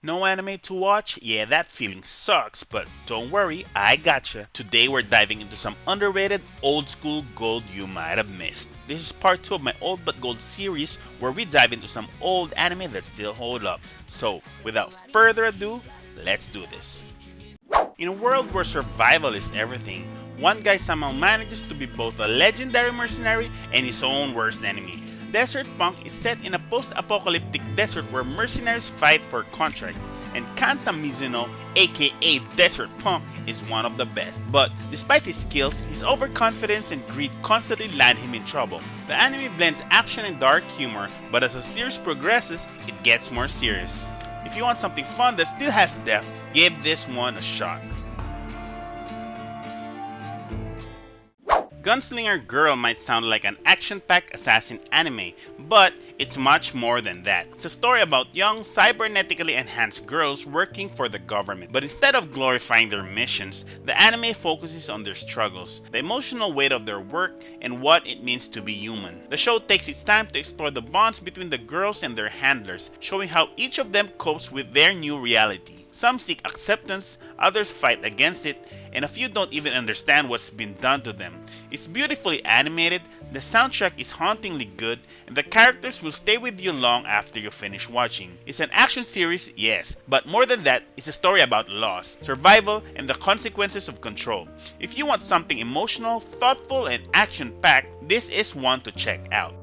No anime to watch? Yeah, that feeling sucks, but don't worry, I gotcha. Today we're diving into some underrated old school gold you might have missed. This is part 2 of my Old But Gold series where we dive into some old anime that still hold up. So, without further ado, let's do this. In a world where survival is everything, one guy somehow manages to be both a legendary mercenary and his own worst enemy. Desert Punk is set in a post-apocalyptic desert where mercenaries fight for contracts, and Kanta Mizuno, aka Desert Punk, is one of the best. But despite his skills, his overconfidence and greed constantly land him in trouble. The anime blends action and dark humor, but as the series progresses, it gets more serious. If you want something fun that still has depth, give this one a shot. Gunslinger Girl might sound like an action-packed assassin anime, but it's much more than that. It's a story about young, cybernetically enhanced girls working for the government. But instead of glorifying their missions, the anime focuses on their struggles, the emotional weight of their work, and what it means to be human. The show takes its time to explore the bonds between the girls and their handlers, showing how each of them copes with their new reality. Some seek acceptance, others fight against it, and a few don't even understand what's been done to them. It's beautifully animated, the soundtrack is hauntingly good, and the characters will stay with you long after you finish watching. It's an action series, yes, but more than that, it's a story about loss, survival, and the consequences of control. If you want something emotional, thoughtful, and action-packed, this is one to check out.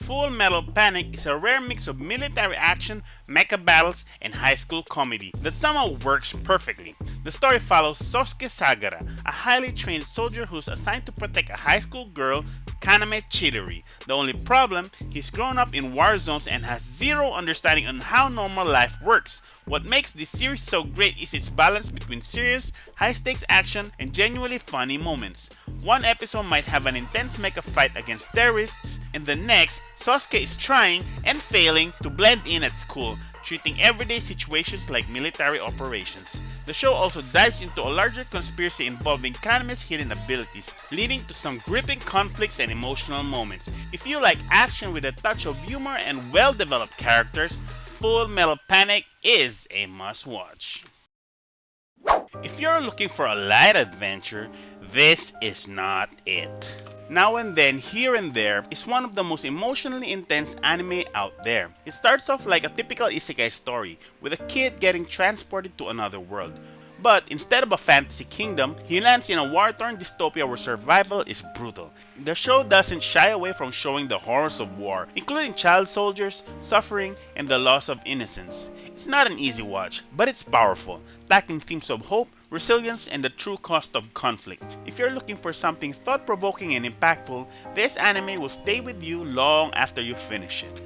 Full Metal Panic is a rare mix of military action, mecha battles, and high school comedy that somehow works perfectly. The story follows Sosuke Sagara, a highly trained soldier who's assigned to protect a high school girl, Kaname Chidori. The only problem, he's grown up in war zones and has zero understanding on how normal life works. What makes this series so great is its balance between serious, high-stakes action and genuinely funny moments. One episode might have an intense mecha fight against terrorists, and the next, Sasuke is trying and failing to blend in at school, treating everyday situations like military operations. The show also dives into a larger conspiracy involving Kaname's hidden abilities, leading to some gripping conflicts and emotional moments. If you like action with a touch of humor and well-developed characters, Full Metal Panic is a must-watch. If you're looking for a light adventure, this is not it. Now and Then, Here and There is one of the most emotionally intense anime out there. It starts off like a typical isekai story, with a kid getting transported to another world. But instead of a fantasy kingdom, he lands in a war-torn dystopia where survival is brutal. The show doesn't shy away from showing the horrors of war, including child soldiers, suffering, and the loss of innocence. It's not an easy watch, but it's powerful, tackling themes of hope, resilience, and the true cost of conflict. If you're looking for something thought-provoking and impactful, this anime will stay with you long after you finish it.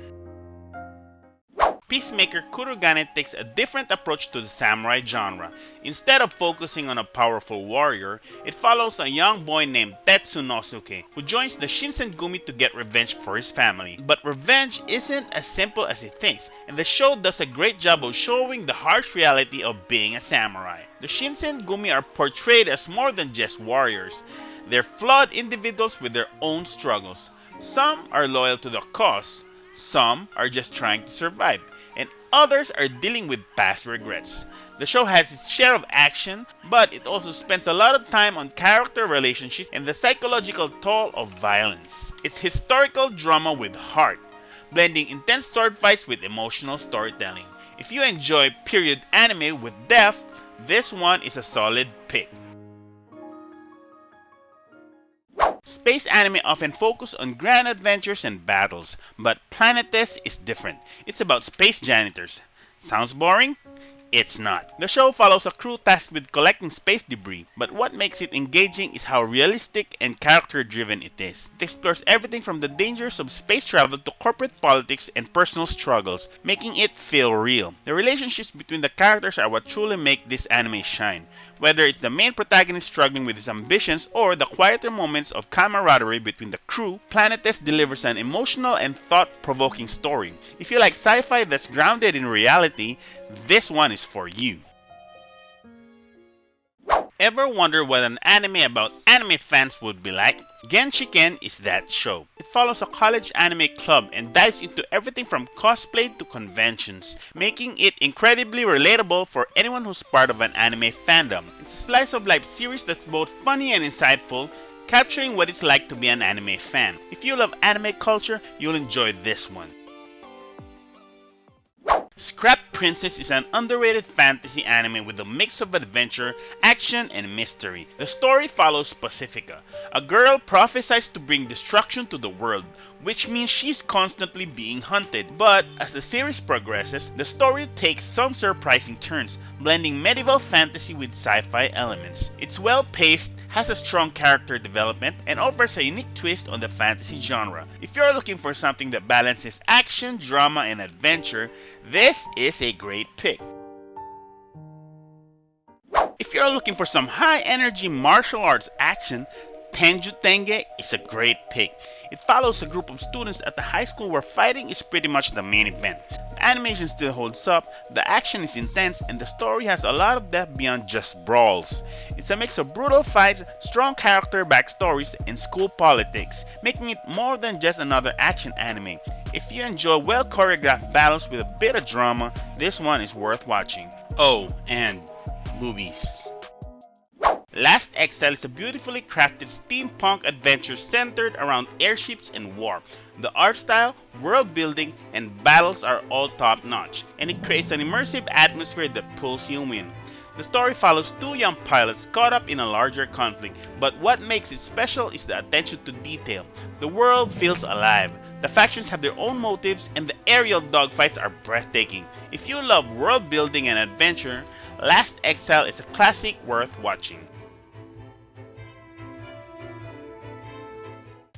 Peacemaker Kurogane takes a different approach to the samurai genre. Instead of focusing on a powerful warrior, it follows a young boy named Tetsunosuke who joins the Shinsengumi to get revenge for his family. But revenge isn't as simple as it thinks, and the show does a great job of showing the harsh reality of being a samurai. The Shinsengumi are portrayed as more than just warriors. They're flawed individuals with their own struggles. Some are loyal to the cause, some are just trying to survive, and others are dealing with past regrets. The show has its share of action, but it also spends a lot of time on character relationships and the psychological toll of violence. It's historical drama with heart, blending intense sword fights with emotional storytelling. If you enjoy period anime with depth, this one is a solid pick. Space anime often focus on grand adventures and battles, but Planet Test is different. It's about space janitors. Sounds boring? It's not. The show follows a crew tasked with collecting space debris, but what makes it engaging is how realistic and character-driven it is. It explores everything from the dangers of space travel to corporate politics and personal struggles, making it feel real. The relationships between the characters are what truly make this anime shine. Whether it's the main protagonist struggling with his ambitions or the quieter moments of camaraderie between the crew, Planet Test delivers an emotional and thought-provoking story. If you like sci-fi that's grounded in reality, this one is for you. Ever wonder what an anime about anime fans would be like? Genshiken is that show. It follows a college anime club and dives into everything from cosplay to conventions, making it incredibly relatable for anyone who's part of an anime fandom. It's a slice of life series that's both funny and insightful, capturing what it's like to be an anime fan. If you love anime culture, you'll enjoy this one. Scrap Princess is an underrated fantasy anime with a mix of adventure, action, and mystery. The story follows Pacifica, a girl prophesied to bring destruction to the world, which means she's constantly being hunted. But as the series progresses, the story takes some surprising turns, blending medieval fantasy with sci-fi elements. It's well-paced, has a strong character development, and offers a unique twist on the fantasy genre. If you're looking for something that balances action, drama, and adventure, this is a great pick. If you're looking for some high-energy martial arts action, Tenjho Tenge is a great pick. It follows a group of students at the high school where fighting is pretty much the main event. The animation still holds up, the action is intense, and the story has a lot of depth beyond just brawls. It's a mix of brutal fights, strong character backstories, and school politics, making it more than just another action anime. If you enjoy well choreographed battles with a bit of drama, this one is worth watching. Oh, and movies. Last Exile is a beautifully crafted steampunk adventure centered around airships and war. The art style, world building, and battles are all top notch, and it creates an immersive atmosphere that pulls you in. The story follows two young pilots caught up in a larger conflict, but what makes it special is the attention to detail. The world feels alive. The factions have their own motives, and the aerial dogfights are breathtaking. If you love world building and adventure, Last Exile is a classic worth watching.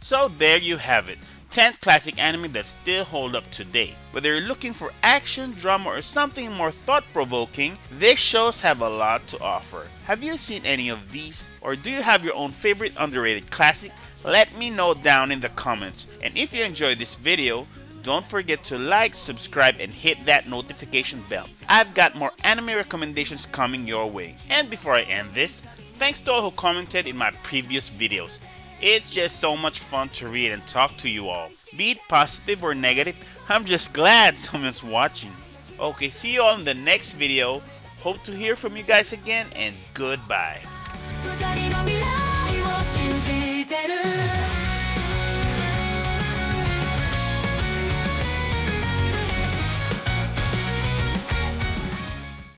So there you have it, 10 classic anime that still hold up today. Whether you're looking for action, drama, or something more thought-provoking, these shows have a lot to offer. Have you seen any of these? Or do you have your own favorite underrated classic? Let me know down in the comments. And if you enjoyed this video, don't forget to like, subscribe, and hit that notification bell. I've got more anime recommendations coming your way. And before I end this, thanks to all who commented in my previous videos. It's just so much fun to read and talk to you all. Be it positive or negative, I'm just glad someone's watching. Okay, see you all in the next video. Hope to hear from you guys again, and goodbye.